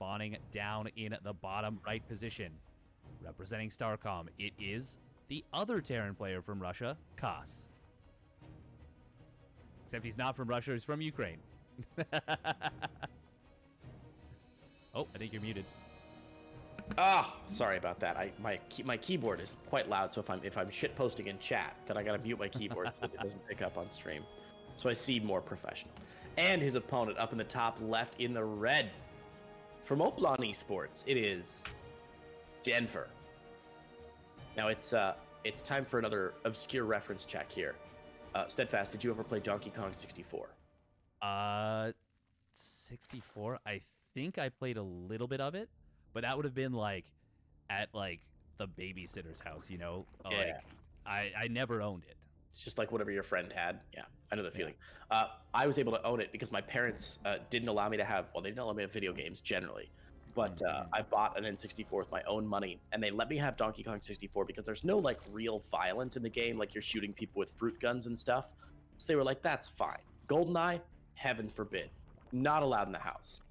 spawning down in the bottom right position. Representing Starcom, it is the other Terran player from Russia, Kas. Except he's not from Russia, he's from Ukraine. Oh, I think you're muted. Oh, sorry about that. My keyboard is quite loud, so if I'm shit posting in chat, then I gotta mute my keyboard so it doesn't pick up on stream. So I seem more professional. And his opponent up in the top left in the red. From Oplon Esports, it is Denver. Now it's time for another obscure reference check here. Steadfast, did you ever play Donkey Kong 64? 64? I think I played a little bit of it, but that would have been like at like the babysitter's house, you know? Yeah. Like I never owned it. It's just like whatever your friend had. Yeah, I know the feeling. I was able to own it because my parents didn't allow me to have, well, they didn't allow me to have video games generally. But I bought an N64 with my own money, and they let me have Donkey Kong 64 because there's no like real violence in the game, like you're shooting people with fruit guns and stuff. So they were like, that's fine. GoldenEye, heaven forbid, not allowed in the house.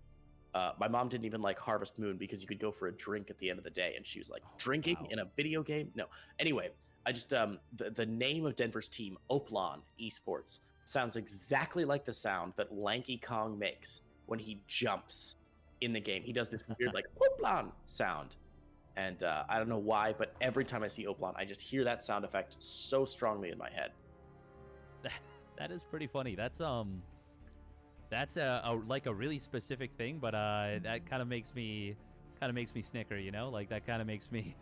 My mom didn't even like Harvest Moon because you could go for a drink at the end of the day, and she was like, drinking in a video game? No. Anyway, I just the name of Denver's team, Oplon Esports, sounds exactly like the sound that Lanky Kong makes when he jumps in the game. He does this weird like Oplon sound, and I don't know why, but every time I see Oplon, I just hear that sound effect so strongly in my head. That is pretty funny. That's a like a really specific thing, but that kind of makes me snicker, you know? Like that kind of makes me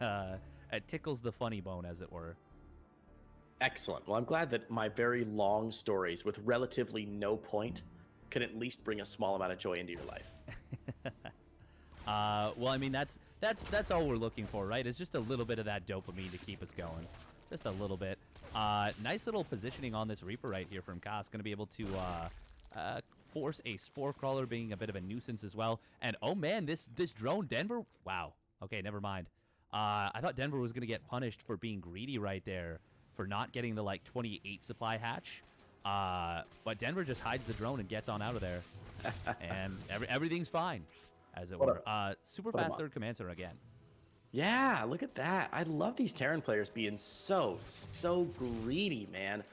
it tickles the funny bone, as it were. Excellent. Well, I'm glad that my very long stories with relatively no point can at least bring a small amount of joy into your life. Well, I mean that's all we're looking for, right? It's just a little bit of that dopamine to keep us going, just a little bit. Nice little positioning on this Reaper right here from Kas. Going to be able to force a Spore Crawler, being a bit of a nuisance as well. And oh man, this drone, Denver. Wow. Okay, never mind. I thought Denver was going to get punished for being greedy right there, for not getting the like 28 supply hatch. But Denver just hides the drone and gets on out of there, and everything's fine, as it were. Super fast third command center again. Yeah, look at that. I love these Terran players being so greedy, man.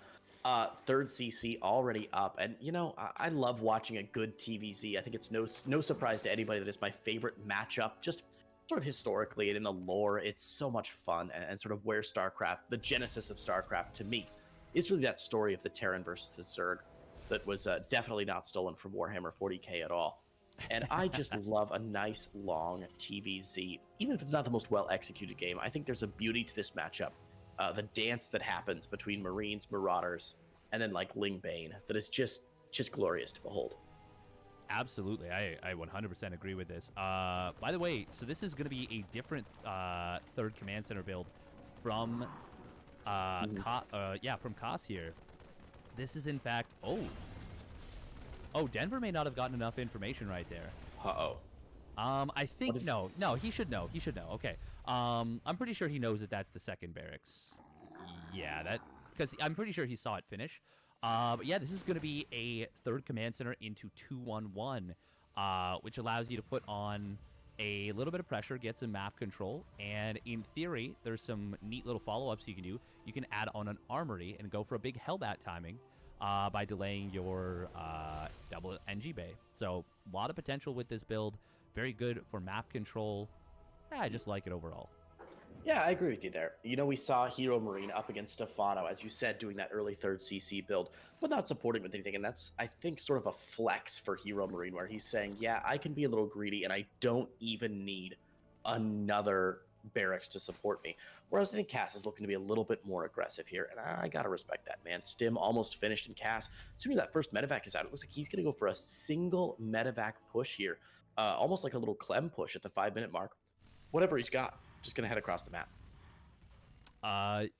Third CC already up, and you know I love watching a good TVZ. I think it's no surprise to anybody that it's my favorite matchup, just sort of historically and in the lore. It's so much fun, and sort of where StarCraft, the genesis of StarCraft to me, is really that story of the Terran versus the Zerg that was definitely not stolen from Warhammer 40k at all. And I just love a nice long TVZ, even if it's not the most well executed game. I think there's a beauty to this matchup. The dance that happens between Marines, Marauders, and then like Ling Bane, that is just glorious to behold. Absolutely, I 100% agree with this. By the way, so this is going to be a different third command center build from from Kas here. This is in fact, Denver may not have gotten enough information right there. I think no, he should know. Okay. I'm pretty sure he knows that that's the second barracks. Yeah, because I'm pretty sure he saw it finish. But yeah, this is going to be a third command center into 2-1-1, which allows you to put on a little bit of pressure, get some map control, and in theory, there's some neat little follow-ups you can do. You can add on an armory and go for a big Hellbat timing by delaying your double NG bay. So a lot of potential with this build. Very good for map control. I just like it overall. Yeah, I agree with you there. You know, we saw Hero Marine up against Stefano, as you said, doing that early third CC build, but not supporting with anything. And that's, I think, sort of a flex for Hero Marine, where he's saying, yeah, I can be a little greedy and I don't even need another barracks to support me. Whereas I think Cass is looking to be a little bit more aggressive here, and I gotta respect that, man. Stim almost finished in Cass. As soon as that first medevac is out, it looks like he's gonna go for a single medevac push here, almost like a little Clem push at the 5-minute mark. Whatever he's got, just gonna head across the map.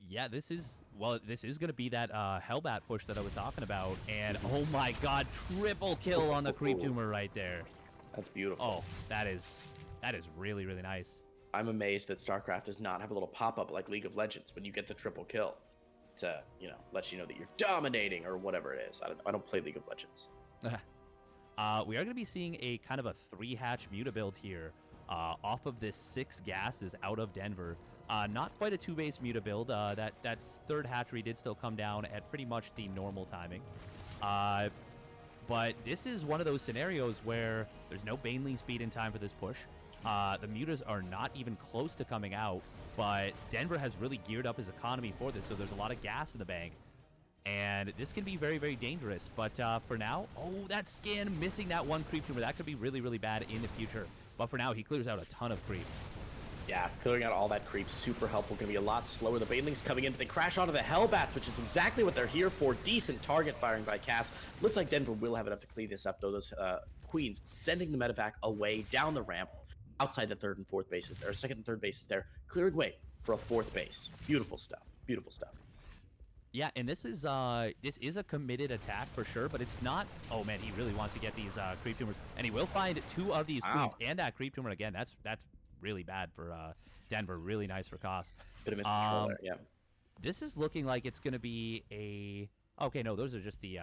Yeah, this is going to be that Hellbat push that I was talking about, and oh my god, triple kill on the creep tumor right there. That's beautiful. Oh, that is really, really nice. I'm amazed that StarCraft does not have a little pop-up like League of Legends when you get the triple kill to, let you know that you're dominating or whatever it is. I don't play League of Legends. We are going to be seeing a kind of a 3-hatch Muta build here off of this 6 gases out of Denver. Not quite a 2-base Muta build. That's 3rd hatchery did still come down at pretty much the normal timing. But this is one of those scenarios where there's no Baneling speed in time for this push. The Mutas are not even close to coming out, but Denver has really geared up his economy for this, so there's a lot of gas in the bank. And this can be very, very dangerous. But for now, that scan missing that one creep tumor. That could be really, really bad in the future. But for now, he clears out a ton of creep. Yeah, clearing out all that creep, super helpful. Going to be a lot slower. The Banelings coming in, but they crash onto the Hellbats, which is exactly what they're here for. Decent target firing by Cass. Looks like Denver will have enough to clean this up, though. Those Queens sending the medevac away down the ramp outside the 3rd and 4th bases. There are 2nd and 3rd bases there, clearing way for a 4th base. Beautiful stuff. Beautiful stuff. Yeah, and this is a committed attack for sure, but it's not. Oh man, he really wants to get these creep tumors, and he will find 2 of these queens and that creep tumor again. That's really bad for Denver. Really nice for Koss. Bit of miscontrol there, yeah. This is looking like it's going to be a. Okay, no, those are just the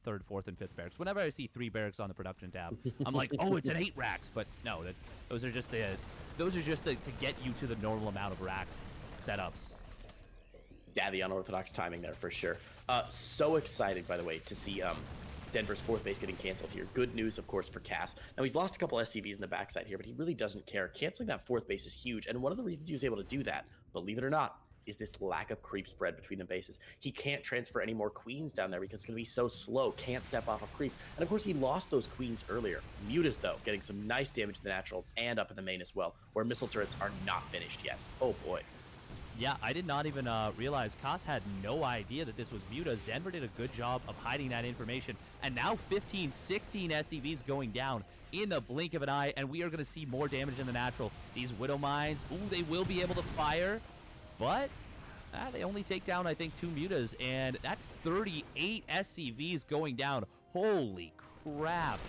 3rd, 4th, and 5th barracks. Whenever I see 3 barracks on the production tab, I'm like, oh, it's an 8 racks, but no, those are just to get you to the normal amount of racks setups. Yeah, the unorthodox timing there for sure. So excited, by the way, to see Denver's 4th base getting canceled here. Good news, of course, for Cass. Now, he's lost a couple SCVs in the backside here, but he really doesn't care. Canceling that 4th base is huge, and one of the reasons he was able to do that, believe it or not, is this lack of creep spread between the bases. He can't transfer any more queens down there because it's going to be so slow, can't step off of creep. And of course, he lost those queens earlier. Mutas, though, getting some nice damage to the natural and up in the main as well, where missile turrets are not finished yet. Oh, boy. Yeah, I did not even realize. Koss had no idea that this was Mutas. Denver did a good job of hiding that information. And now 15, 16 SCVs going down in the blink of an eye, and we are going to see more damage in the natural. These Widow Mines, they will be able to fire, but they only take down, I think, 2 Mutas, and that's 38 SCVs going down. Holy crap.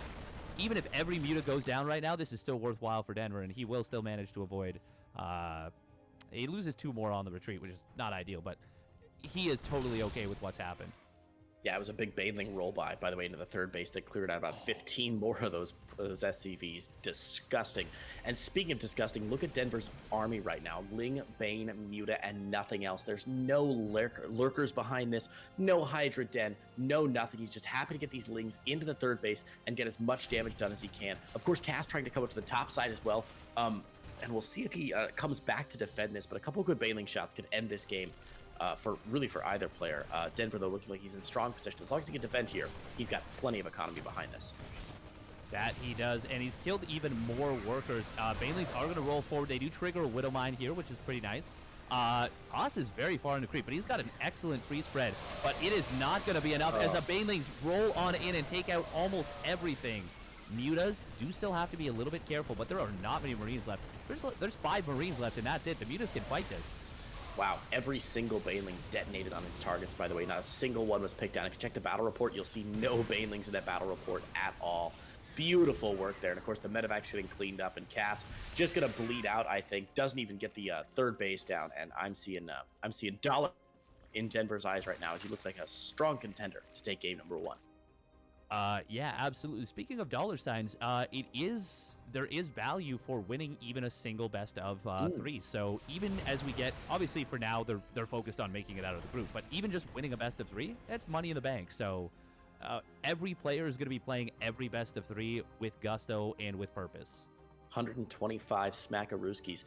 Even if every Muta goes down right now, this is still worthwhile for Denver, and he will still manage to avoid... he loses 2 more on the retreat, which is not ideal, but he is totally okay with what's happened. Yeah, it was a big Baneling roll by the way, into the 3rd base that cleared out about 15 more of those SCVs. Disgusting. And speaking of disgusting, look at Denver's army right now. Ling, Bane, Muta, and nothing else. There's no lurkers behind this, no Hydra Den, no nothing. He's just happy to get these Lings into the 3rd base and get as much damage done as he can. Of course, Cass trying to come up to the top side as well. And we'll see if he comes back to defend this, but a couple of good Baneling shots could end this game for either player. Denver, though, looking like he's in strong position. As long as he can defend here, he's got plenty of economy behind this. That he does, and he's killed even more workers. Banelings are going to roll forward. They do trigger a Widow Mine here, which is pretty nice. Koss is very far in the creep, but he's got an excellent free spread, but it is not going to be enough as the Banelings roll on in and take out almost everything. Mutas do still have to be a little bit careful, but there are not many Marines left. There's 5 Marines left, and that's it. The Mutas can fight this. Wow, every single Baneling detonated on its targets, by the way. Not a single one was picked down. If you check the battle report, you'll see no Banelings in that battle report at all. Beautiful work there. And of course, the medevac's getting cleaned up, and Cass just gonna bleed out, I think. Doesn't even get the 3rd base down, and I'm seeing Dollar in Denver's eyes right now as he looks like a strong contender to take game number 1. Yeah, absolutely. Speaking of dollar signs, there is value for winning even a single best of 3. So even as we get, obviously for now they're focused on making it out of the group, but even just winning a best of 3, that's money in the bank. So every player is going to be playing every best of 3 with gusto and with purpose. 125 smackarooskies.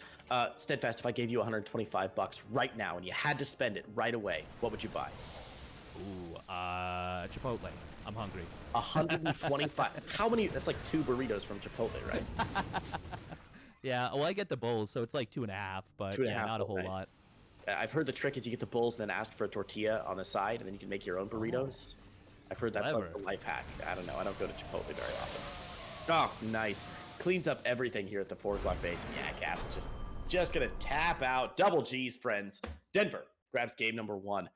Steadfast, if I gave you $125 right now and you had to spend it right away, what would you buy? Ooh, Chipotle. I'm hungry. 125. How many? That's like 2 burritos from Chipotle, right? Yeah, well, I get the bowls, so it's like 2.5, but yeah, not a whole lot. I've heard the trick is you get the bowls and then ask for a tortilla on the side, and then you can make your own burritos. I've heard that's like a life hack. I don't know. I don't go to Chipotle very often. Oh, nice. Cleans up everything here at the 4 o'clock base. And yeah, Cass is just going to tap out. Double G's, friends. Denver grabs game number 1.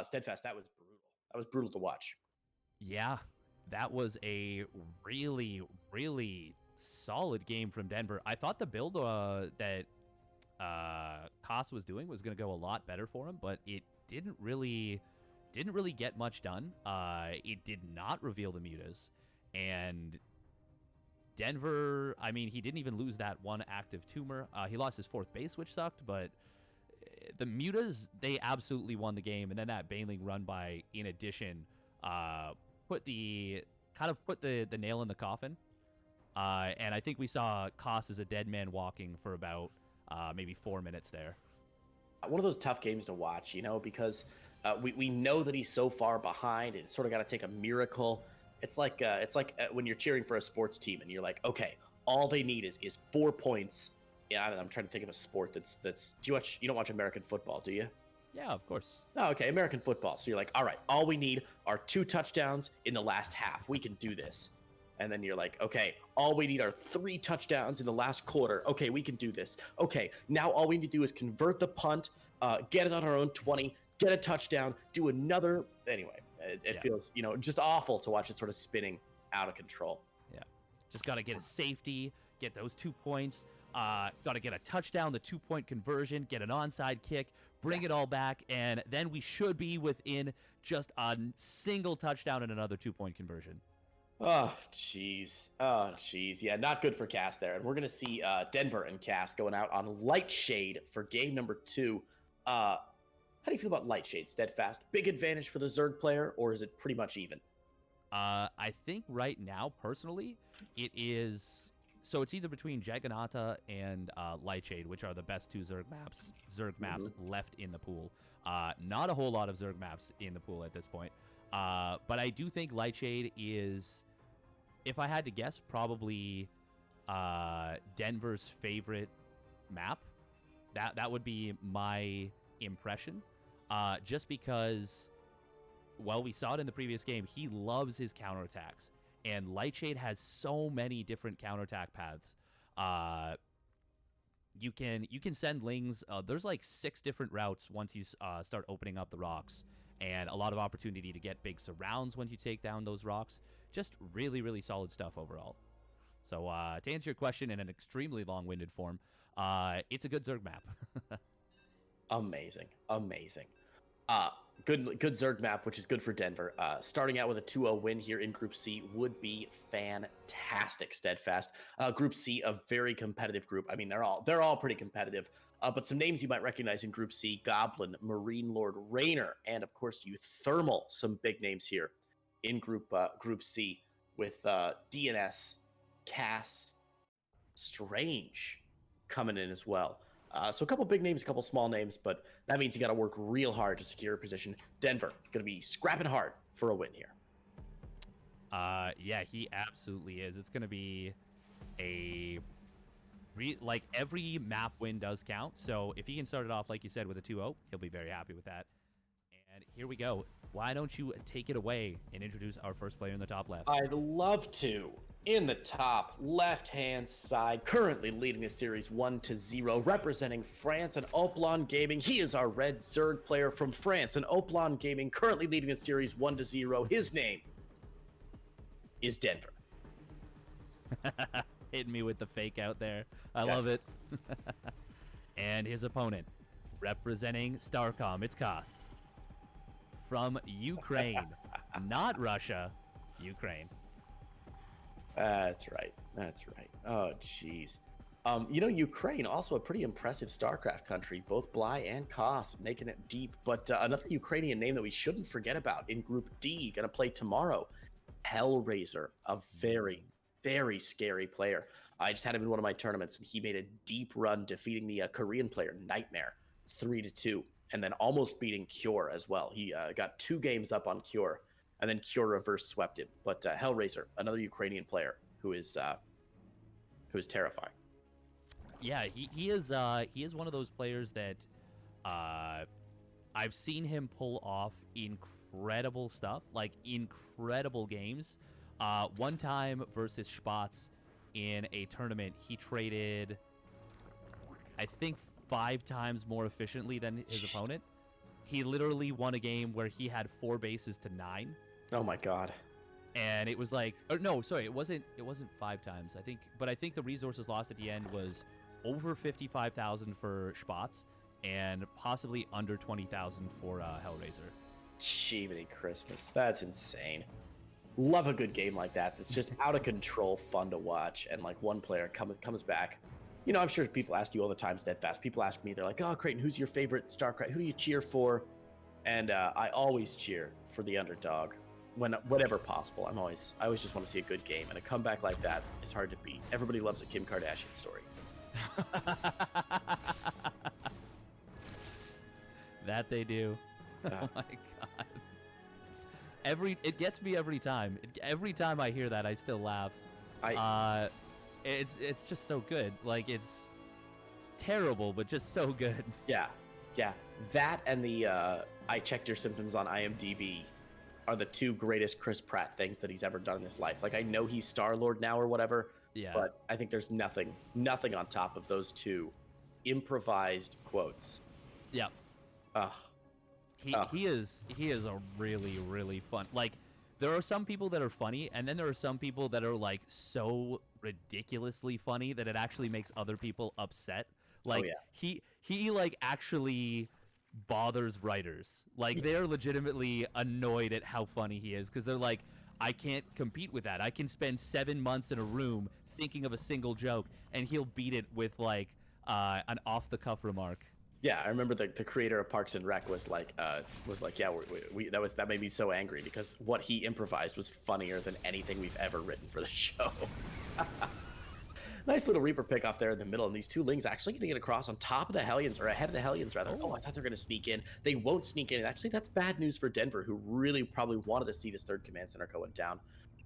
Steadfast, that was brutal. That was brutal to watch. Yeah, that was a really, really solid game from Denver. I thought the build that Koss was doing was going to go a lot better for him, but it didn't really get much done. It did not reveal the Mutas, And Denver, I mean, he didn't even lose that one active tumor. He lost his fourth base, which sucked, but the Mutas, they absolutely won the game. And then that Baneling run by, in addition, put the nail in the coffin. And I think we saw Koss as a dead man walking for about maybe 4 minutes there. One of those tough games to watch, because we know that he's so far behind. It's sort of got to take a miracle. It's like when you're cheering for a sports team and you're like, okay, all they need is 4 points. Yeah, I don't know, I'm trying to think of a sport that's. You don't watch American football, do you? Yeah, of course. Oh, okay, American football. So you're like, all right, all we need are 2 touchdowns in the last half. We can do this. And then you're like, okay, all we need are 3 touchdowns in the last quarter. Okay, we can do this. Okay, now all we need to do is convert the punt, get it on our own 20, get a touchdown, do another. Anyway, it feels, just awful to watch it sort of spinning out of control. Yeah, just got to get a safety, get those 2 points, got to get a touchdown, the 2-point conversion, get an onside kick, bring it all back, and then we should be within just a single touchdown and another 2-point conversion. Oh, jeez. Yeah, not good for Cass there. And we're going to see Denver and Cass going out on Lightshade for game number 2. How do you feel about Lightshade, Steadfast? Big advantage for the Zerg player, or is it pretty much even? I think right now, personally, it is... So it's either between Jagannatha and Lightshade, which are the best 2 Zerg maps left in the pool. Not a whole lot of Zerg maps in the pool at this point. But I do think Lightshade is, if I had to guess, probably Denver's favorite map. That would be my impression. Just because, well, we saw it in the previous game. He loves his counterattacks. And Lightshade has so many different counterattack paths. You can send Lings. There's like 6 different routes once you start opening up the rocks. And a lot of opportunity to get big surrounds when you take down those rocks. Just really, really solid stuff overall. So to answer your question in an extremely long-winded form, it's a good Zerg map. Amazing. Good Zerg map, which is good for Denver. Starting out with a 2-0 win here in Group C would be fantastic, Steadfast. Group C, a very competitive group. I mean, they're all pretty competitive. But some names you might recognize in Group C: Goblin, Marine Lord Raynor, and of course Thermal. Some big names here in Group C with DNS, Cass, Strange coming in as well. So a couple big names, a couple small names, but that means you got to work real hard to secure a position. Denver going to be scrapping hard for a win here. Yeah, he absolutely is. It's going to be like every map win does count. So if he can start it off, like you said, with a 2-0, he'll be very happy with that. And here we go. Why don't you take it away and introduce our first player in the top left? I'd love to. In the top left-hand side, currently leading the series 1-0, representing France and Oplon Gaming. He is our red Zerg player from France and Oplon Gaming, currently leading the series 1-0. His name is Denver. Hitting me with the fake out there. I love it. And his opponent, representing Starcom, it's Koss. From Ukraine. Not Russia, Ukraine. That's right. Oh, jeez. Ukraine, also a pretty impressive StarCraft country. Both Bly and Koss making it deep. But another Ukrainian name that we shouldn't forget about in Group D, going to play tomorrow, Hellraiser, a very, very scary player. I just had him in one of my tournaments, and he made a deep run defeating the Korean player, Nightmare, 3-2, and then almost beating Cure as well. He got 2 games up on Cure, and then Cure reverse swept him. But Hellraiser, another Ukrainian player who is terrifying. Yeah, he is one of those players that I've seen him pull off incredible stuff, like incredible games. One time versus Spatz in a tournament, he traded, I think, 5 times more efficiently than his opponent. He literally won a game where he had 4 bases to 9. Oh my god. And it was like, no, sorry, it wasn't 5 times, I think, but I think the resources lost at the end was over 55,000 for Spatz and possibly under 20,000 for Hellraiser. Jiminy Christmas, that's insane. Love a good game like that. That's just out of control, fun to watch, and like one player comes back. You know, I'm sure people ask you all the time, Steadfast. People ask me, they're like, "Oh, Creighton, who's your favorite StarCraft? Who do you cheer for?" And I always cheer for the underdog, whenever possible. I always just want to see a good game, and a comeback like that is hard to beat. Everybody loves a Kim Kardashian story. That they do. Oh my god. It gets me every time. Every time I hear that, I still laugh. It's just so good. Like, it's terrible, but just so good. Yeah. That and the I checked your symptoms on IMDb are the two greatest Chris Pratt things that he's ever done in his life. Like, I know he's Star-Lord now or whatever, but I think there's nothing on top of those two improvised quotes. Yeah. He is a really, really fun. Like, there are some people that are funny, and then there are some people that are like so ridiculously funny that it actually makes other people upset. Like, he like actually bothers writers. Like, they're legitimately annoyed at how funny he is, because they're like, I can't compete with that. I can spend 7 months in a room thinking of a single joke, and he'll beat it with like an off-the-cuff remark. Yeah, I remember the creator of Parks and Rec was like, yeah, that made me so angry because what he improvised was funnier than anything we've ever written for the show. Nice little Reaper pick off there in the middle, and these two Lings actually going to get across on top of the Hellions, or ahead of the Hellions rather. Oh, I thought they were going to sneak in. They won't sneak in. And actually, that's bad news for Denver, who really probably wanted to see this third command center going down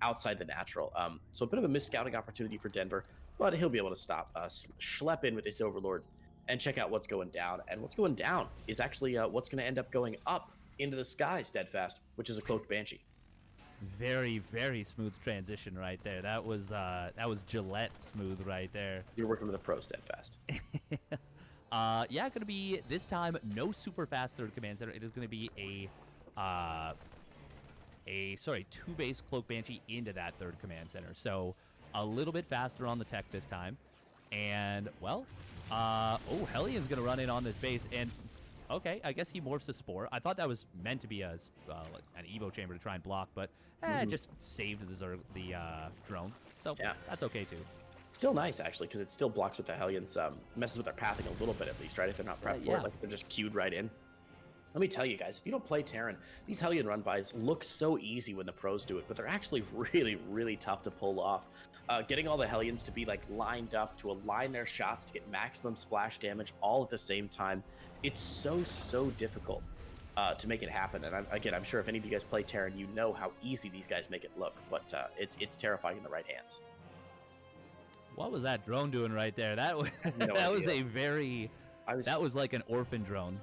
outside the natural. So a bit of a missed scouting opportunity for Denver, but he'll be able to stop, schlep in with this Overlord and check out what's going down. And what's going down is actually what's going to end up going up into the sky, Steadfast, which is a Cloaked Banshee. Very, very smooth transition right there. That was Gillette smooth right there. You're working with a pro, Steadfast. Yeah, going to be, this time, no super fast third command center. It is going to be two base Cloak Banshee into that third command center. So a little bit faster on the tech this time. And, well, Hellion's going to run in on this base, and okay, I guess he morphs a Spore. I thought that was meant to be an Evo chamber to try and block, but just saved the drone. So yeah, that's okay too. Still nice, actually, because it still blocks with the Hellions. Messes with their pathing a little bit at least, right? If they're not prepped for it, like they're just queued right in. Let me tell you guys, if you don't play Terran, these Hellion run-bys look so easy when the pros do it, but they're actually really, really tough to pull off. Getting all the Hellions to be like lined up, to align their shots, to get maximum splash damage all at the same time, it's so difficult to make it happen. And I'm sure if any of you guys play Terran, you know how easy these guys make it look, but it's terrifying in the right hands. What was that drone doing right there? That was that was like an orphan drone.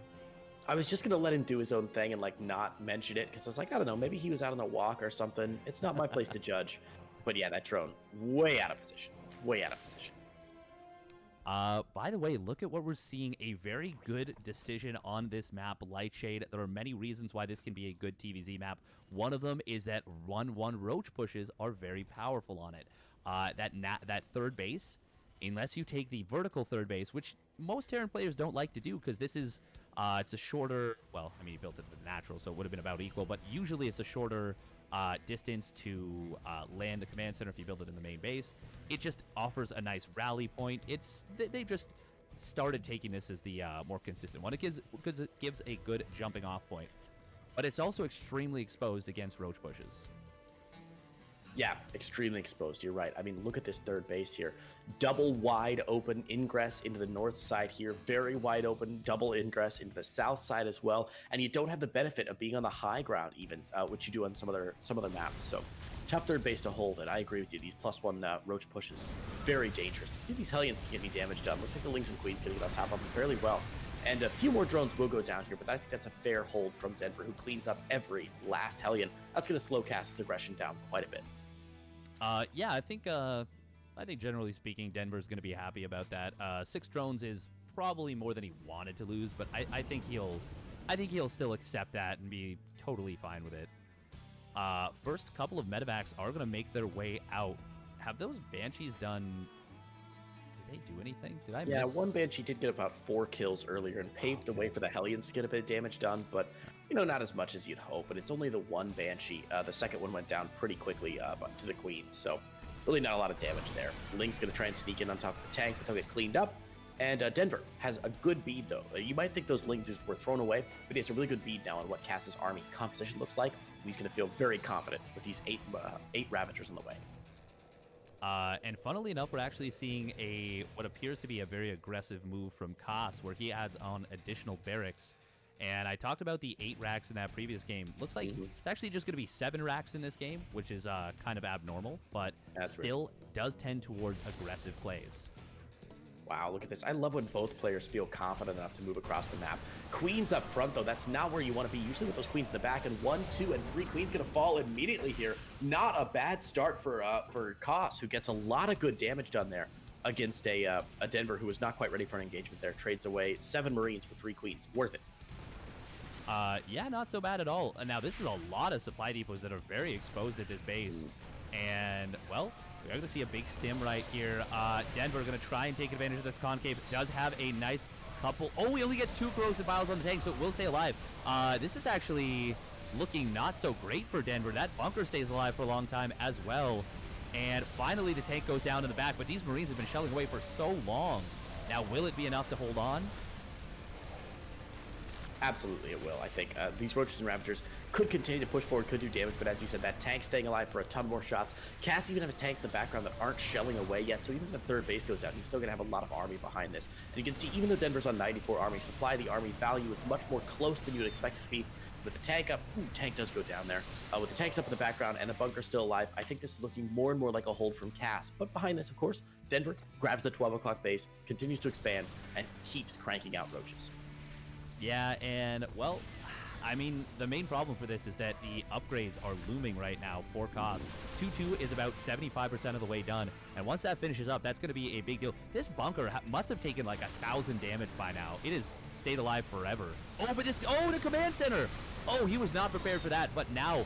I was just gonna let him do his own thing and like not mention it because I was like, I don't know, maybe he was out on a walk or something. It's not my place to judge. But yeah, that drone, way out of position. Way out of position. By the way, look at what we're seeing. A very good decision on this map, Lightshade. There are many reasons why this can be a good TVZ map. One of them is that 1-1 Roach pushes are very powerful on it. That third base, unless you take the vertical third base, which most Terran players don't like to do because this is, it's a shorter, well, I mean, you built it for the natural, so it would have been about equal, but usually it's a shorter distance to land the command center if you build it in the main base. It just offers a nice rally point. They just started taking this as the more consistent one. It gives a good jumping off point, but it's also extremely exposed against Roach pushes. Yeah, extremely exposed. You're right. I mean, look at this third base here. Double wide open ingress into the north side here. Very wide open double ingress into the south side as well. And you don't have the benefit of being on the high ground even, which you do on some other maps. So tough third base to hold. And I agree with you. These +1 Roach pushes, very dangerous. Let's see if these Hellions can get any damage done. Looks like the Lings and Queens getting on top of them fairly well. And a few more drones will go down here, but I think that's a fair hold from Denver, who cleans up every last Hellion. That's going to slow Cast's aggression down quite a bit. Yeah, I think generally speaking, Denver's going to be happy about that. 6 drones is probably more than he wanted to lose, but I think he'll still accept that and be totally fine with it. First couple of medevacs are going to make their way out. Have those Banshees done? Did they do anything? Did I miss? Yeah, one Banshee did get about 4 kills earlier and paved the way for the Hellions to get a bit of damage done, but not as much as you'd hope, but it's only the one Banshee. The second one went down pretty quickly to the Queens, so really not a lot of damage there. Link's going to try and sneak in on top of the tank, but they'll get cleaned up. And Denver has a good bead, though. You might think those Lings were thrown away, but he has a really good bead now on what Cass's army composition looks like. He's going to feel very confident with these eight Ravagers on the way. And funnily enough, we're actually seeing what appears to be a very aggressive move from Cass, where he adds on additional barracks. And I talked about the 8 racks in that previous game. Looks like it's actually just going to be 7 racks in this game, which is kind of abnormal, but still does tend towards aggressive plays. Wow, look at this. I love when both players feel confident enough to move across the map. Queens up front, though, that's not where you want to be. Usually with those queens in the back, and 1, 2, and 3 queens going to fall immediately here. Not a bad start for Koss, who gets a lot of good damage done there against a Denver who was not quite ready for an engagement there. Trades away 7 Marines for 3 queens. Worth it. Yeah, not so bad at all. Now, this is a lot of supply depots that are very exposed at this base. And, well, we're going to see a big stim right here. Denver going to try and take advantage of this concave. Does have a nice couple. Oh, he only gets 2 corrosive vials on the tank, so it will stay alive. This is actually looking not so great for Denver. That bunker stays alive for a long time as well. And finally, the tank goes down in the back, but these Marines have been shelling away for so long. Now, will it be enough to hold on? Absolutely it will, I think. These Roaches and Ravagers could continue to push forward, could do damage, but as you said, that tank staying alive for a ton more shots. Cass even has tanks in the background that aren't shelling away yet, so even if the third base goes down, he's still going to have a lot of army behind this. And you can see, even though Denver's on 94 army supply, the army value is much more close than you would expect it to be. With the tank up, tank does go down there. With the tanks up in the background and the bunker still alive, I think this is looking more and more like a hold from Cass. But behind this, of course, Denver grabs the 12 o'clock base, continues to expand, and keeps cranking out Roaches. Yeah, and, well, I mean, the main problem for this is that the upgrades are looming right now for Koss. 2-2 is about 75% of the way done, and once that finishes up, that's going to be a big deal. This bunker must have taken like 1,000 damage by now. It has stayed alive forever. Oh, but the command center! Oh, he was not prepared for that, but now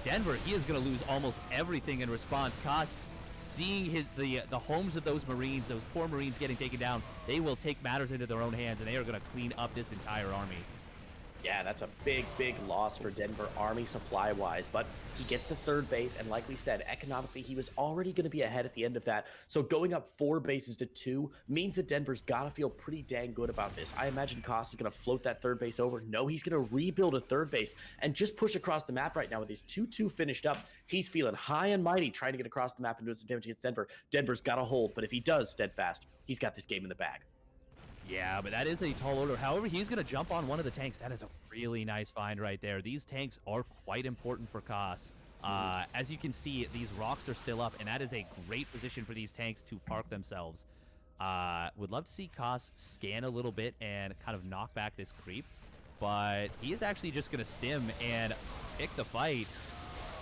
Denver, he is going to lose almost everything in response. Koss, seeing the homes of those Marines, those poor Marines getting taken down, they will take matters into their own hands, and they are going to clean up this entire army. Yeah, that's a big, big loss for Denver army supply-wise, but he gets the third base, and like we said, economically, he was already going to be ahead at the end of that, so going up 4 bases to 2 means that Denver's got to feel pretty dang good about this. I imagine Koss is going to float that third base over. No, he's going to rebuild a third base and just push across the map right now with his 2-2 finished up. He's feeling high and mighty, trying to get across the map and doing some damage against Denver. Denver's got to hold, but if he does, Steadfast, he's got this game in the bag. Yeah, but that is a tall order. However, he's going to jump on one of the tanks. That is a really nice find right there. These tanks are quite important for Koss. As you can see, these rocks are still up, and that is a great position for these tanks to park themselves. Would love to see Koss scan a little bit and kind of knock back this creep, but he is actually just going to stim and pick the fight.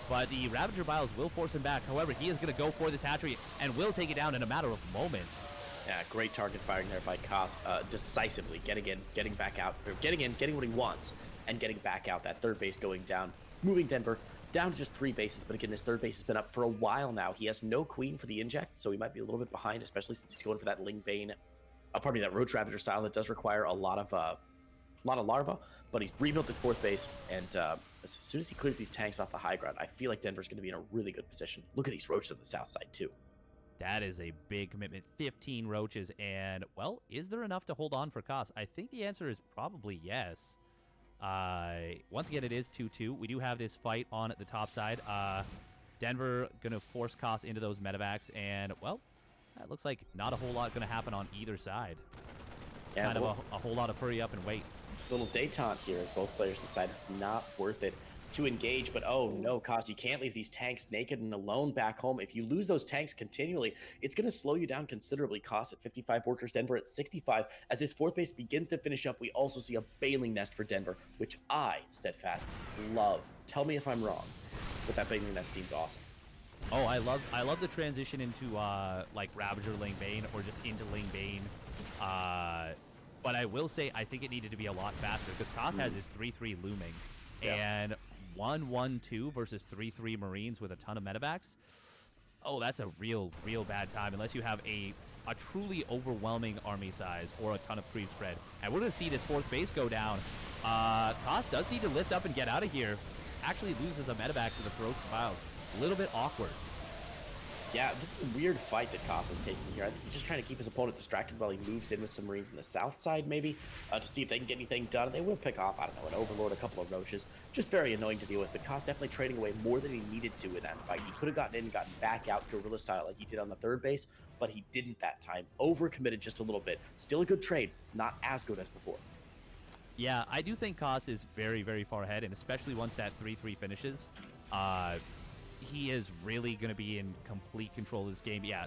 But the Ravager Biles will force him back. However, he is going to go for this hatchery and will take it down in a matter of moments. Yeah, great target firing there by Koss, decisively getting in, getting back out, or getting in, getting what he wants, and getting back out. That third base going down, moving Denver down to just 3 bases. But again, his third base has been up for a while now. He has no queen for the inject, so he might be a little bit behind, especially since he's going for that Ling Bane, that Roach Ravager style that does require a lot of larva. But he's rebuilt this 4th base, and as soon as he clears these tanks off the high ground, I feel like Denver's going to be in a really good position. Look at these Roaches on the south side too. That is a big commitment. 15 Roaches, and, well, is there enough to hold on for Koss? I think the answer is probably yes. Once again, it is 2-2. We do have this fight on the top side. Denver going to force Koss into those medevacs, and, well, that looks like not a whole lot going to happen on either side. It's kind of a whole lot of hurry up and wait. Little detente here as both players decide it's not worth it to engage, but oh no, Koss, you can't leave these tanks naked and alone back home. If you lose those tanks continually, it's going to slow you down considerably. Koss at 55 workers, Denver at 65. As this 4th base begins to finish up, we also see a Baling Nest for Denver, which I, Steadfast, love. Tell me if I'm wrong, but that Baling Nest seems awesome. Oh, I love the transition into like Ravager Ling Bane or just into Ling Bane. But I will say I think it needed to be a lot faster because Koss has his 3-3 looming. Yeah. And 1-1-2 versus 3-3 Marines with a ton of medevacs. Oh, that's a real bad time unless you have a a truly overwhelming army size or a ton of creep spread. And we're going to see this 4th base go down. Koss does need to lift up and get out of here. Actually loses a medevac to the Throats of Clouds. A little bit awkward. Yeah, this is a weird fight that Koss is taking here. I think he's just trying to keep his opponent distracted while he moves in with some Marines on the south side, maybe, to see if they can get anything done. They will pick off, I don't know, an Overlord, a couple of Roaches. Just very annoying to deal with, but Koss definitely trading away more than he needed to in that fight. He could have gotten in and gotten back out guerrilla style like he did on the 3rd base, but he didn't that time. Overcommitted just a little bit. Still a good trade, not as good as before. Yeah, I do think Koss is very, very far ahead, and especially once that 3-3 finishes, he is really going to be in complete control of this game. Yeah.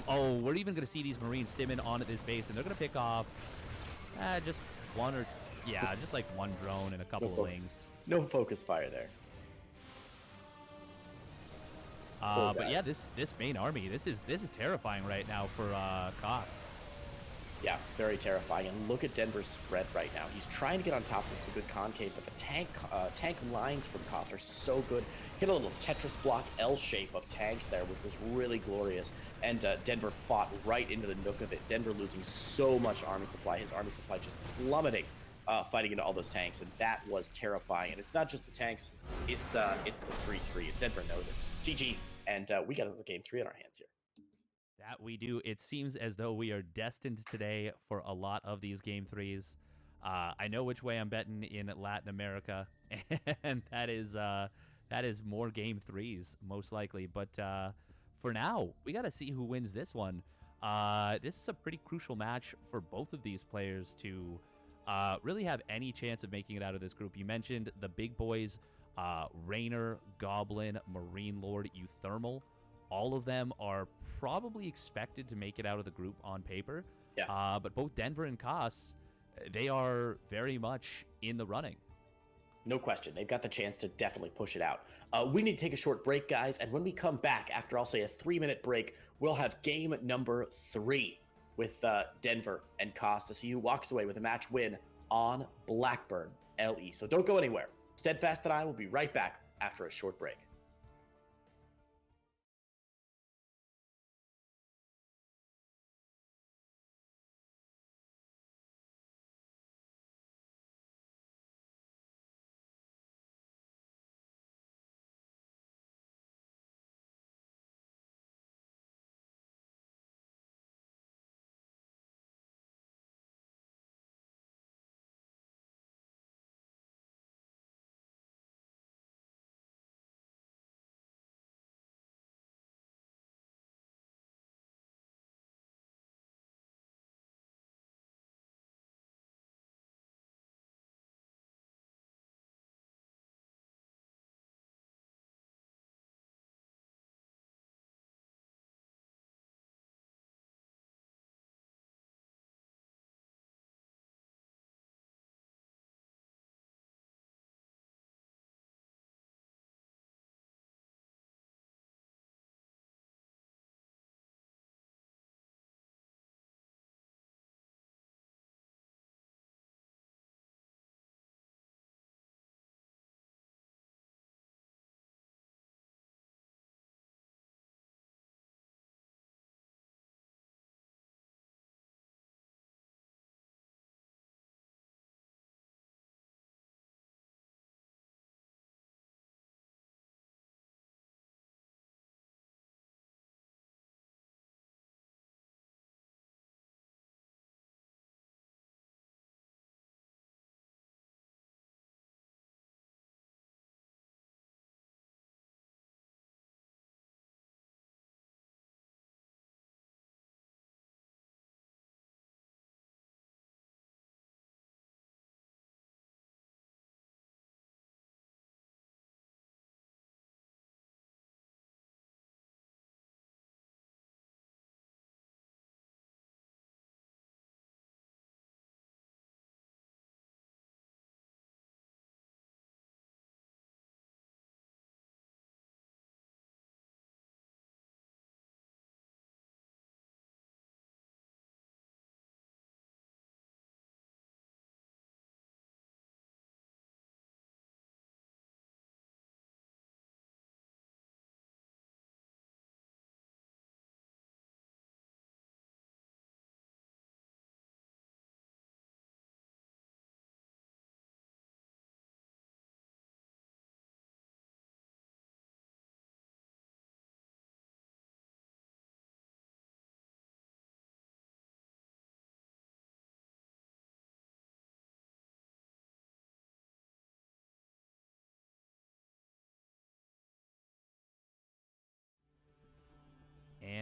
We're even going to see these Marines stimming on at this base, and they're going to pick off just one or... Yeah, just like one drone and a couple of wings. No focus fire there. But yeah, this main army, this is terrifying right now for Koss. Yeah, very terrifying. And look at Denver's spread right now. He's trying to get on top of this with a good concave, but the tank lines from Koss are so good. Hit a little Tetris block L shape of tanks there, which was really glorious. And Denver fought right into the nook of it. Denver losing so much army supply. His army supply just plummeting, fighting into all those tanks, and that was terrifying. And it's not just the tanks; it's the 3-3. Denver knows it. GG, and we got another game 3 on our hands here. That we do. It seems as though we are destined today for a lot of these game 3s. I know which way I'm betting in Latin America, and that is more game 3s, most likely. But for now, we got to see who wins this one. This is a pretty crucial match for both of these players to really have any chance of making it out of this group. You mentioned the big boys, Rainer, Goblin, Marine Lord, Euthermal. All of them are probably expected to make it out of the group on paper. Yeah. But both Denver and Koss, they are very much in the running. No question. They've got the chance to definitely push it out. We need to take a short break, guys. And when we come back, after I'll say a 3-minute break, we'll have game number 3 with Denver and Koss to see who walks away with a match win on Blackburn LE. So don't go anywhere. Steadfast and I will be right back after a short break.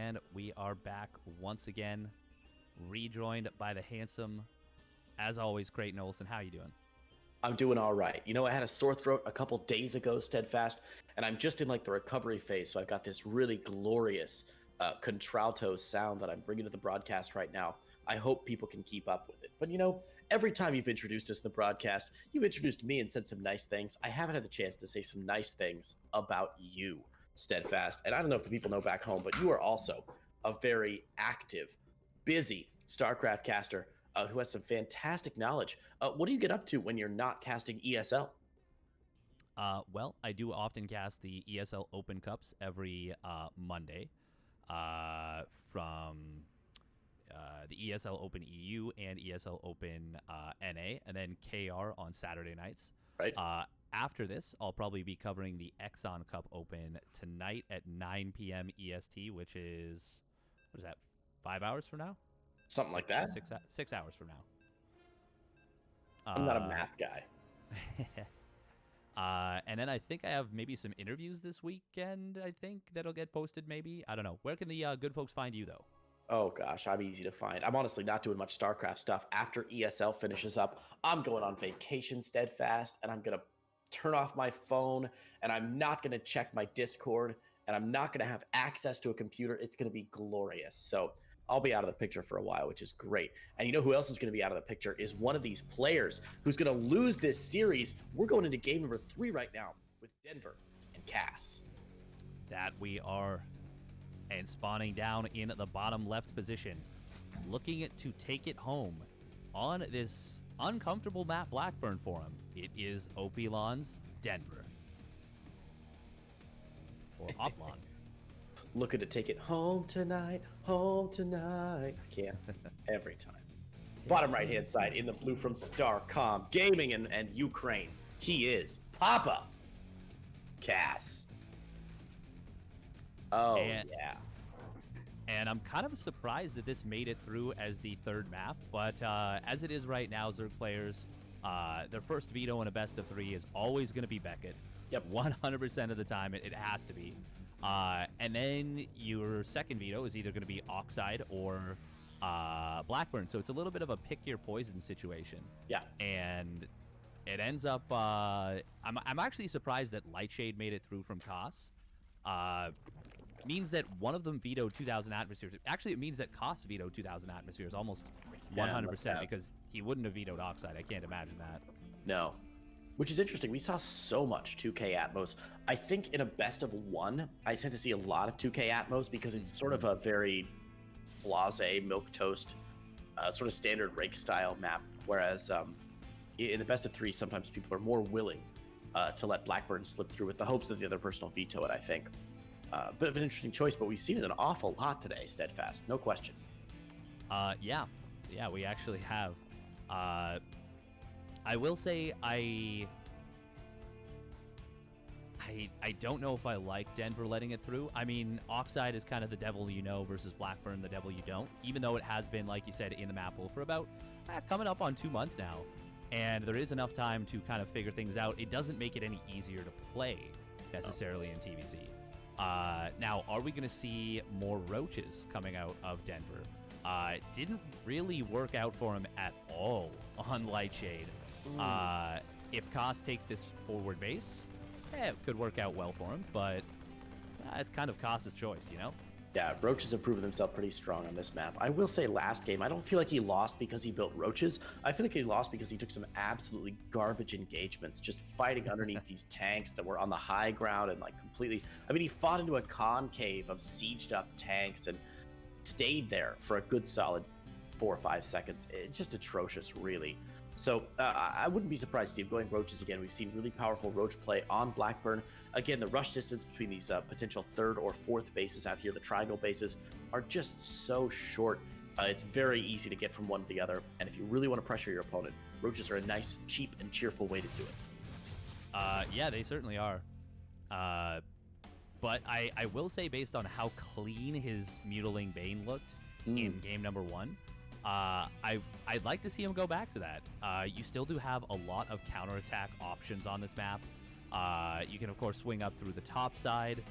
And we are back once again, rejoined by the handsome, as always, Creighton Olsen. How you doing? I'm doing all right. You know, I had a sore throat a couple days ago, Steadfast, and I'm just in like the recovery phase. So I've got this really glorious contralto sound that I'm bringing to the broadcast right now. I hope people can keep up with it. But you know, every time you've introduced us in the broadcast, you've introduced me and said some nice things. I haven't had the chance to say some nice things about you, Steadfast. And I don't know if the people know back home, but you are also a very active, busy StarCraft caster who has some fantastic knowledge. What do you get up to when you're not casting ESL? Well, I do often cast the ESL Open Cups every Monday from the ESL Open EU and ESL Open NA, and then KR on Saturday nights. Right. After this, I'll probably be covering the Exxon Cup Open tonight at 9 p.m. EST, which is, what is that, 5 hours from now? Something like that. 6 hours from now. I'm not a math guy. And then I think I have maybe some interviews this weekend, I think, that'll get posted maybe. I don't know. Where can the good folks find you, though? Oh, gosh, I'm easy to find. I'm honestly not doing much StarCraft stuff. After ESL finishes up, I'm going on vacation, Steadfast, and I'm going to turn off my phone, and I'm not going to check my Discord, and I'm not going to have access to a computer. It's going to be glorious. So I'll be out of the picture for a while, which is great. And you know who else is going to be out of the picture is one of these players who's going to lose this series. We're going into game number 3 right now with Denver and Cass. That we are. And spawning down in the bottom left position, looking to take it home on this uncomfortable map Blackburn for him. It is Opilon's Denver. Or Oplon. Looking to take it home tonight, home tonight. I can't. Every time. Bottom right-hand side in the blue from Starcom Gaming and Ukraine. He is Papa Cass. Oh, yeah. And I'm kind of surprised that this made it through as the third map, but as it is right now, Zerg players, their first veto in a best of 3 is always going to be Beckett. Yep. 100% of the time, it has to be. And then your second veto is either going to be Oxide or Blackburn, so it's a little bit of a pick your poison situation. Yeah. And it ends up, I'm actually surprised that Lightshade made it through from Koss. Means that one of them vetoed 2,000 atmospheres. Actually, it means that Koss vetoed 2,000 atmospheres, almost 100%, because he wouldn't have vetoed Oxide. I can't imagine that. No. Which is interesting. We saw so much 2K Atmos. I think in a best of 1, I tend to see a lot of 2K Atmos because it's sort of a very blasé, milquetoast, sort of standard rake style map. Whereas in the best of 3, sometimes people are more willing to let Blackburn slip through with the hopes that the other person will veto it, I think. Bit of an interesting choice, but we've seen it an awful lot today, Steadfast. No question. Yeah, we actually have. I will say I don't know if I like Denver letting it through. I mean, Oxide is kind of the devil you know versus Blackburn, the devil you don't. Even though it has been, like you said, in the map pool for about coming up on 2 months now, and there is enough time to kind of figure things out. It doesn't make it any easier to play necessarily in TVZ. Now, are we going to see more roaches coming out of Denver? It didn't really work out for him at all on Lightshade. If Koss takes this forward base, it could work out well for him, but it's kind of Koss's choice, you know? Yeah, roaches have proven themselves pretty strong on this map. I will say last game, I don't feel like he lost because he built roaches. I feel like he lost because he took some absolutely garbage engagements, just fighting underneath these tanks that were on the high ground and like completely... I mean, he fought into a concave of sieged up tanks and stayed there for a good solid 4 or 5 seconds. Just atrocious, really. So I wouldn't be surprised, Steve, going roaches again. We've seen really powerful roach play on Blackburn. Again, the rush distance between these potential 3rd or 4th bases out here, the triangle bases, are just so short. It's very easy to get from one to the other. And if you really want to pressure your opponent, roaches are a nice, cheap, and cheerful way to do it. Yeah, they certainly are. But I will say, based on how clean his Mutiling Bane looked in game number 1, I'd like to see him go back to that. You still do have a lot of counterattack options on this map. You can, of course, swing up through the top side.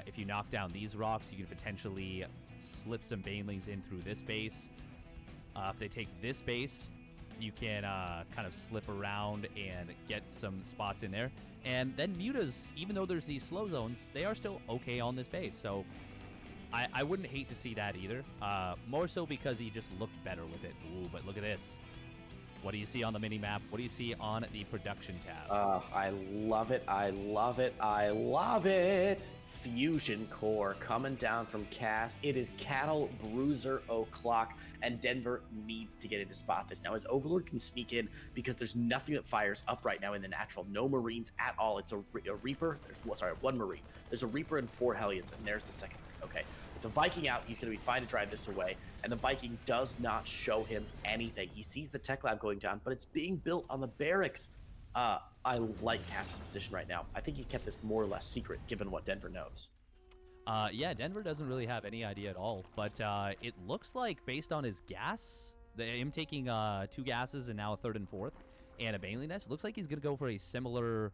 If you knock down these rocks, you can potentially slip some banelings in through this base. If they take this base, you can kind of slip around and get some spots in there. And then mutas, even though there's these slow zones, they are still okay on this base. So I wouldn't hate to see that either. More so because he just looked better with it. Ooh, but look at this. What do you see on the mini-map? What do you see on the production tab? I love it. I love it. I love it. Fusion Core coming down from Cass. It is Cattle Bruiser o'clock, and Denver needs to get in to spot this. Now, his Overlord can sneak in because there's nothing that fires up right now in the natural. No Marines at all. It's a Reaper. One Marine. There's a Reaper and 4 Hellions, and there's the second Marine. Okay. With the Viking out, he's going to be fine to drive this away, and the Viking does not show him anything. He sees the tech lab going down, but it's being built on the barracks. I like Cass's position right now. I think he's kept this more or less secret, given what Denver knows. Yeah, Denver doesn't really have any idea at all. But it looks like, based on his gas, him taking 2 gases and now a 3rd and 4th, and a Baneling Nest, looks like he's going to go for a similar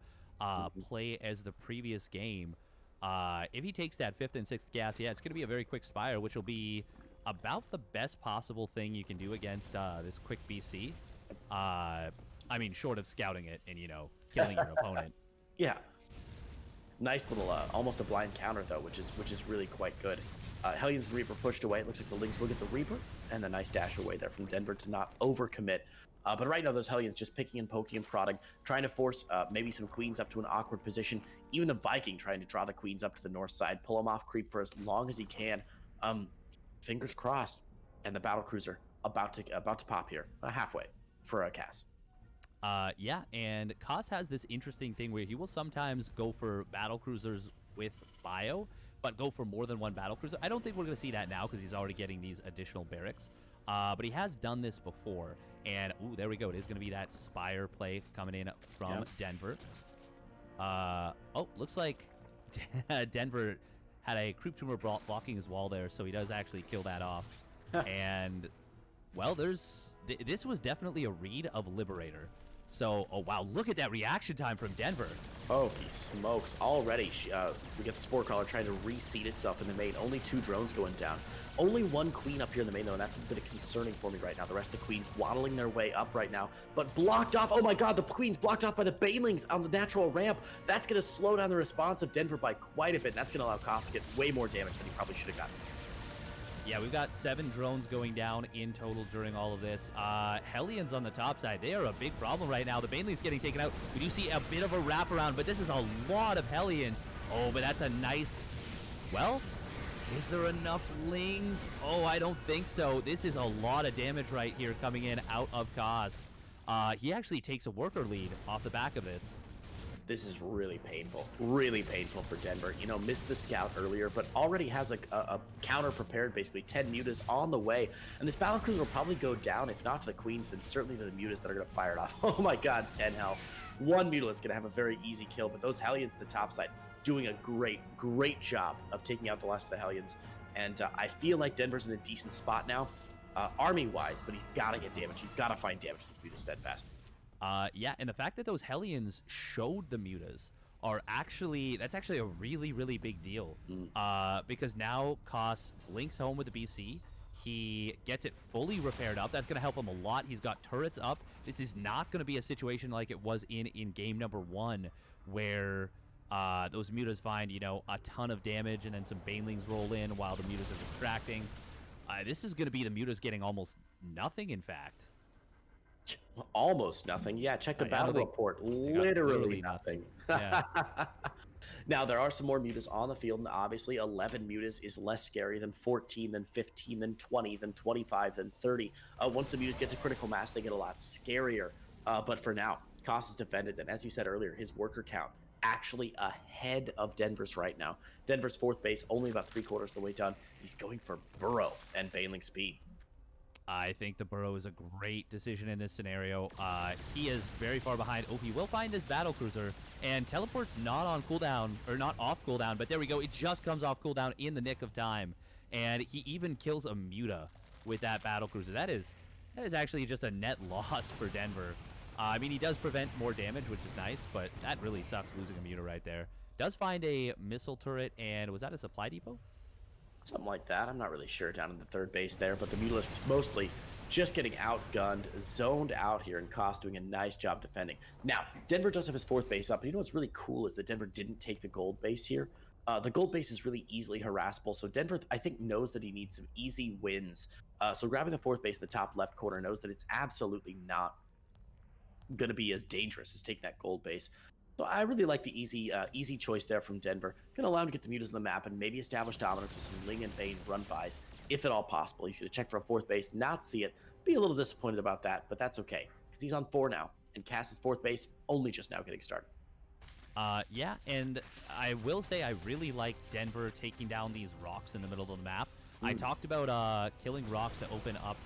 play as the previous game. If he takes that 5th and 6th gas, yeah, it's going to be a very quick Spire, which will be about the best possible thing you can do against this quick BC. I mean, short of scouting it and, you know, killing your opponent. Yeah. Nice little, almost a blind counter, though, which is really quite good. Hellions Reaper pushed away. It looks like the Lynx will get the Reaper, and a nice dash away there from Denver to not overcommit. But right now, those Hellions just picking and poking and prodding, trying to force maybe some Queens up to an awkward position. Even the Viking trying to draw the Queens up to the north side, pull them off creep for as long as he can. Fingers crossed. And the Battlecruiser about to pop here, halfway for a Cass. Yeah, and Koss has this interesting thing where he will sometimes go for battlecruisers with bio, but go for more than one battlecruiser. I don't think we're going to see that now because he's already getting these additional barracks. But he has done this before, and ooh, there we go. It is going to be that Spire play coming in from Denver. Oh, looks like Denver had a creep tumor blocking his wall there, so he does actually kill that off. And well, this was definitely a read of Liberator. So, oh wow, look at that reaction time from Denver. Oh, he smokes. Already, we get the Spore Caller trying to reseat itself in the main. Only 2 drones going down. Only 1 Queen up here in the main, though, and that's a bit concerning for me right now. The rest of the Queens waddling their way up right now, but blocked off. Oh my god, the Queens blocked off by the Banelings on the natural ramp. That's going to slow down the response of Denver by quite a bit. That's going to allow Koss to get way more damage than he probably should have gotten. Yeah, we've got 7 drones going down in total during all of this. Hellions on the top side, they are a big problem right now. The Baneling's getting taken out. We do see a bit of a wraparound, but this is a lot of Hellions. Oh, but that's a nice... Well, is there enough Lings? Oh, I don't think so. This is a lot of damage right here coming in out of Koss. He actually takes a worker lead off the back of this. This is really painful for Denver. You know, missed the scout earlier, but already has a counter prepared, basically 10 mutas on the way. And this battlecruiser will probably go down, if not to the Queens, then certainly to the mutas that are going to fire it off. Oh my god, 10 health. 1 muta is going to have a very easy kill, but those Hellions at the top side doing a great job of taking out the last of the Hellions. And I feel like Denver's in a decent spot now, army-wise, but he's got to get damage. He's got to find damage to this muta steadfast. Yeah, and the fact that those Hellions showed the mutas that's actually a really big deal. Because now Koss links home with the BC. He gets it fully repaired up. That's going to help him a lot. He's got turrets up. This is not going to be a situation like it was in game number 1, where those mutas find, you know, a ton of damage and then some Banelings roll in while the mutas are distracting. This is going to be the mutas getting almost nothing, in fact. Almost nothing. Yeah, check the battle report. Literally nothing. Yeah. Now, there are some more mutas on the field, and obviously 11 mutas is less scary than 14, than 15, than 20, than 25, than 30. Once the mutas get to critical mass, they get a lot scarier. But for now, Koss is defended, and as you said earlier, his worker count actually ahead of Denver's right now. Denver's 4th base, only about 3/4 of the way done. He's going for Burrow and Baneling speed. I think the Burrow is a great decision in this scenario. He is very far behind. Oh, he will find this battlecruiser, and teleport's not on cooldown, or not off cooldown, but there we go. It just comes off cooldown in the nick of time, and he even kills a muta with that battlecruiser. That is actually just a net loss for Denver. I mean, he does prevent more damage, which is nice, but that really sucks losing a muta right there. Does find a missile turret, and was that a supply depot? Something like that. I'm not really sure down in the third base there, but the Mutalisks mostly just getting outgunned, zoned out here, and Koss doing a nice job defending. Now, Denver does have his fourth base up, and you know what's really cool is that Denver didn't take the gold base here. The gold base is really easily harassable, so Denver, I think, knows that he needs some easy wins. So grabbing the fourth base in the top left corner knows that it's absolutely not going to be as dangerous as taking that gold base. So I really like the easy choice there from Denver. Going to allow him to get the Mutas on the map and maybe establish dominance with some Ling and Bane run-bys, if at all possible. He's going to check for a fourth base, not see it, be a little disappointed about that, but that's okay, because he's on 4 now, and Cass's fourth base only just now getting started. Yeah, and I will say I really like Denver taking down these rocks in the middle of the map. I talked about killing rocks to open up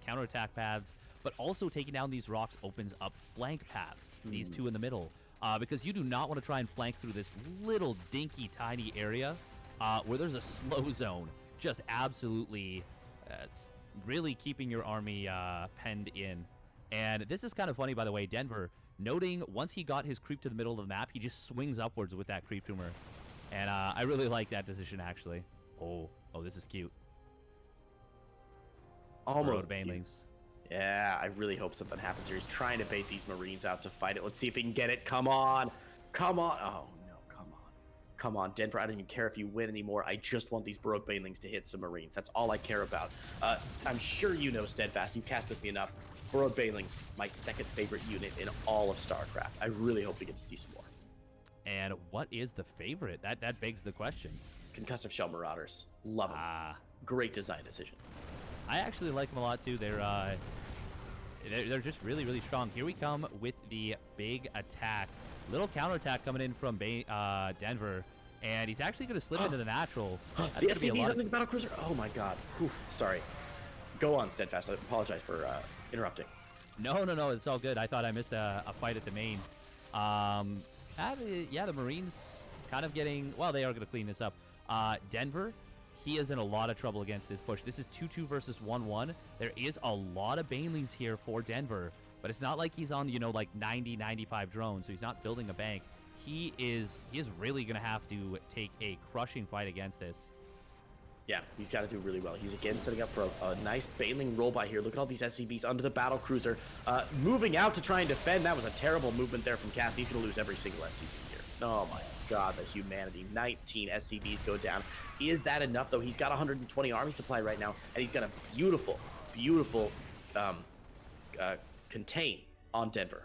counterattack paths, but also taking down these rocks opens up flank paths, these two in the middle. Because you do not want to try and flank through this little dinky tiny area where there's a slow zone. Just absolutely it's really keeping your army penned in. And this is kind of funny, by the way. Denver, noting once he got his creep to the middle of the map, he just swings upwards with that creep tumor. And I really like that decision, actually. Oh, this is cute. Almost banelings. Yeah, I really hope something happens here. He's trying to bait these Marines out to fight it. Let's see if he can get it. Come on. Come on. Oh, no. Come on. Come on, Denver. I don't even care if you win anymore. I just want these Baroque Banelings to hit some Marines. That's all I care about. I'm sure you know, Steadfast. You've cast with me enough. Baroque Banelings, my second favorite unit in all of StarCraft. I really hope we get to see some more. And what is the favorite? That begs the question. Concussive Shell Marauders. Love them. Great design decision. I actually like them a lot, too. They're just really, really strong. Here we come with the big attack. Little counterattack coming in from Denver, and he's actually going to slip into the natural. The SCV's under the battlecruiser? Oh, my God. Whew, sorry. Go on, Steadfast. I apologize for interrupting. No, it's all good. I thought I missed a fight at the main. Yeah, the Marines kind of getting... Well, they are going to clean this up. Denver... He is in a lot of trouble against this push. This is 2-2 versus 1-1. There is a lot of Baneleys here for Denver, but it's not like he's on, like 90, 95 drones, so he's not building a bank. He is really going to have to take a crushing fight against this. Yeah, he's got to do really well. He's again setting up for a nice Baneling roll by here. Look at all these SCVs under the battlecruiser. Moving out to try and defend. That was a terrible movement there from Cass. He's going to lose every single SCV here. Oh my God, the humanity. 19 SCVs go down. Is that enough, though? He's got 120 army supply right now, and he's got a beautiful contain on Denver.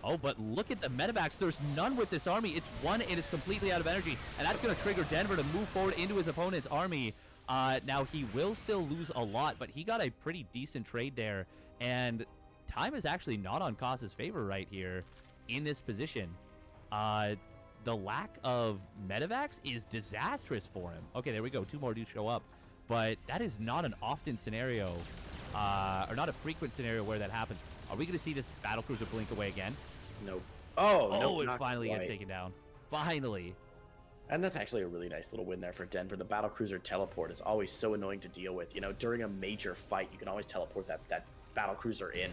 Oh, but look at the medevacs. There's none with this army. It's one, it is completely out of energy, and that's going to trigger Denver to move forward into his opponent's army. Now, he will still lose a lot, but he got a pretty decent trade there, and time is actually not on Koss's favor right here in this position. The lack of medevacs is disastrous for him. Okay, there we go. 2 more do show up. But that is not an often scenario, or not a frequent scenario where that happens. Are we going to see this battlecruiser blink away again? Nope. Oh, no, it finally gets taken down. Finally. And that's actually a really nice little win there for Denver. The battlecruiser teleport is always so annoying to deal with. During a major fight, you can always teleport that battlecruiser in.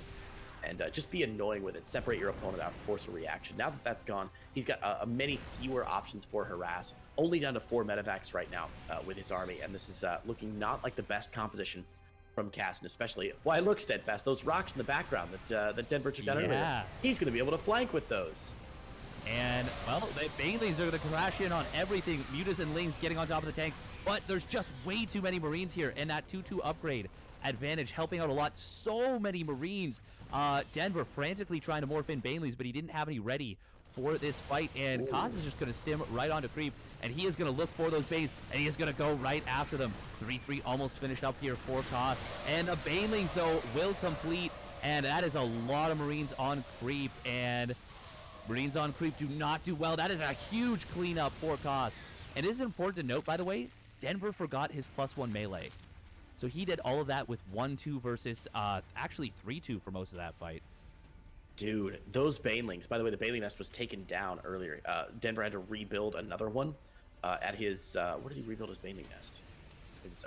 And just be annoying with it. Separate your opponent out, force a reaction. Now that that's gone, he's got many fewer options for harass. Only down to 4 medevacs right now with his army. And this is looking not like the best composition from Cass, and especially... Why, look, Steadfast, those rocks in the background that Denver took down earlier. He's going to be able to flank with those. And, well, the Banelings are going to crash in on everything. Mutas and Lings getting on top of the tanks. But there's just way too many Marines here. And that 2-2 upgrade advantage helping out a lot. So many Marines. Denver frantically trying to morph in Baneleys, but he didn't have any ready for this fight, and Koss is just going to stim right onto creep, and he is going to look for those Banes, and he is going to go right after them. 3-3 almost finished up here for Koss, and the Banelings, though, will complete, and that is a lot of Marines on creep, and Marines on creep do not do well. That is a huge cleanup for Koss, and it is important to note, by the way, Denver forgot his +1 melee. So he did all of that with 1-2 versus actually 3-2 for most of that fight. Dude, those Banelings. By the way, the Baneling nest was taken down earlier. Denver had to rebuild another one at his... where did he rebuild his Baneling nest?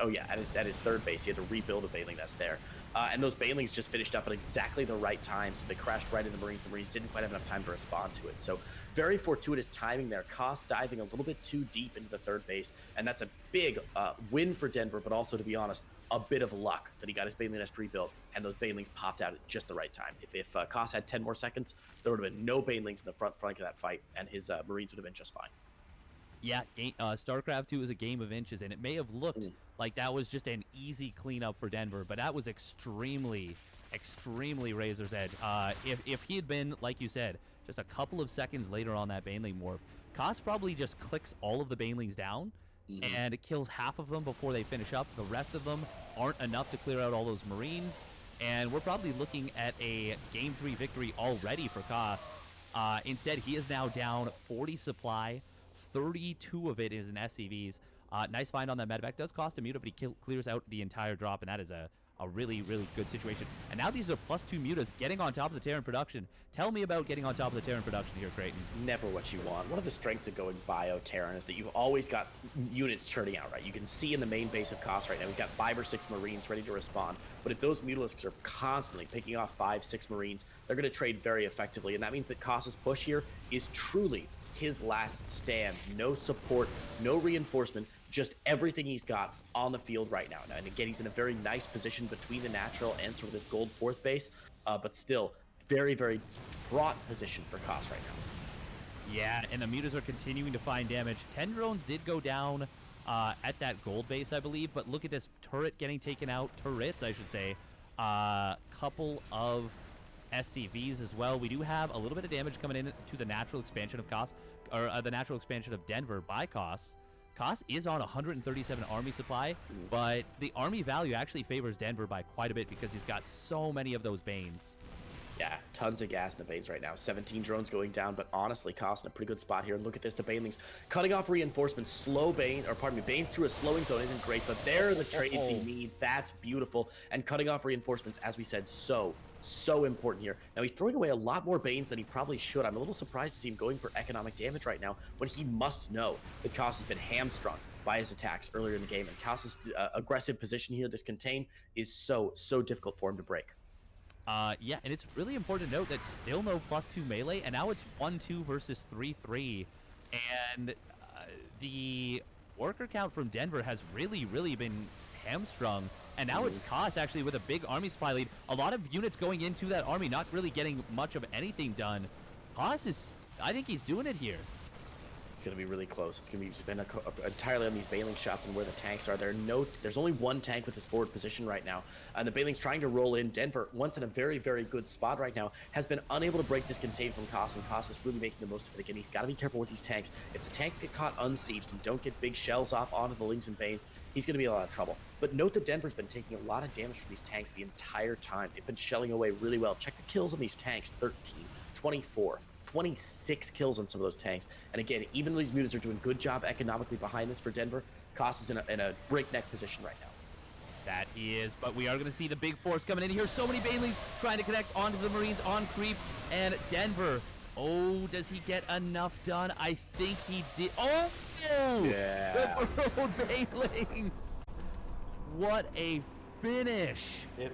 Oh yeah, at his third base, he had to rebuild a Baneling nest there, and those Banelings just finished up at exactly the right time, so they crashed right into the Marines. The Marines didn't quite have enough time to respond to it, so very fortuitous timing there. Koss diving a little bit too deep into the third base, and that's a big win for Denver, but also, to be honest, a bit of luck that he got his Baneling nest rebuilt, and those Banelings popped out at just the right time. If Koss had 10 more seconds, there would have been no Banelings in the front flank of that fight, and his Marines would have been just fine. Yeah, StarCraft 2 is a game of inches, and it may have looked like that was just an easy cleanup for Denver, but that was extremely, extremely razor's edge. If he had been, like you said, just a couple of seconds later on that Baneling morph, Koss probably just clicks all of the Banelings down, and it kills half of them before they finish up. The rest of them aren't enough to clear out all those Marines, and we're probably looking at a Game 3 victory already for Koss. Instead, he is now down 40 supply. 32 of it is in SCVs. Nice find on that medevac. Does cost a muta, but he clears out the entire drop, and that is a really, really good situation. And now these are +2 mutas getting on top of the Terran production. Tell me about getting on top of the Terran production here, Creighton. Never what you want. One of the strengths of going bio Terran is that you've always got units churning out, right? You can see in the main base of Koss right now, he's got 5 or 6 Marines ready to respond. But if those Mutalisks are constantly picking off 5, 6 Marines, they're going to trade very effectively. And that means that Koss's push here is truly his last stand. No support, no reinforcement, just everything he's got on the field right now. And again, he's in a very nice position between the natural and sort of this gold 4th base, but still very, very fraught position for Koss right now. Yeah, and the mutas are continuing to find damage. 10 drones did go down at that gold base, I believe, but look at this turret getting taken out. Turrets, I should say. Couple of SCVs as well. We do have a little bit of damage coming in to the natural expansion of Koss, or the natural expansion of Denver by Koss. Koss is on 137 army supply, but the army value actually favors Denver by quite a bit because he's got so many of those Banes. Yeah, tons of gas in the Banes right now. 17 drones going down, but honestly, Koss in a pretty good spot here. And look at this, the Banelings cutting off reinforcements. Banes through a slowing zone isn't great, but there are the trades he needs. That's beautiful. And cutting off reinforcements, as we said, so important here. Now, he's throwing away a lot more Banes than he probably should. I'm a little surprised to see him going for economic damage right now when he must know that Koss has been hamstrung by his attacks earlier in the game. And Koss's aggressive position here, this contain, is so difficult for him to break. Yeah, and it's really important to note that still no +2 melee, and now it's 1-2 versus 3-3. And the worker count from Denver has really been hamstrung. And now it's Koss actually with a big army supply lead. A lot of units going into that army, not really getting much of anything done. Koss is, I think he's doing it here. It's going to be really close. It's going to be depend entirely on these Baneling shots and where the tanks are. There's only one tank with his forward position right now, and the Baneling's trying to roll in. Denver, once in a very good spot right now, has been unable to break this contain from Koss, and Koss is really making the most of it. Again, he's got to be careful with these tanks. If the tanks get caught unsieged and don't get big shells off onto the Lings and Banes, he's going to be in a lot of trouble. But note that Denver's been taking a lot of damage from these tanks the entire time. They've been shelling away really well. Check the kills on these tanks: 13, 24. 26 kills on some of those tanks. And again, even though these mutas are doing a good job economically behind this for Denver, Koss is in a breakneck position right now. That is, but we are going to see the big force coming in here. So many Banelings trying to connect onto the Marines on creep, and Denver. Oh, does he get enough done? I think he did. Oh! Yeah. The Baneling. What a finish. It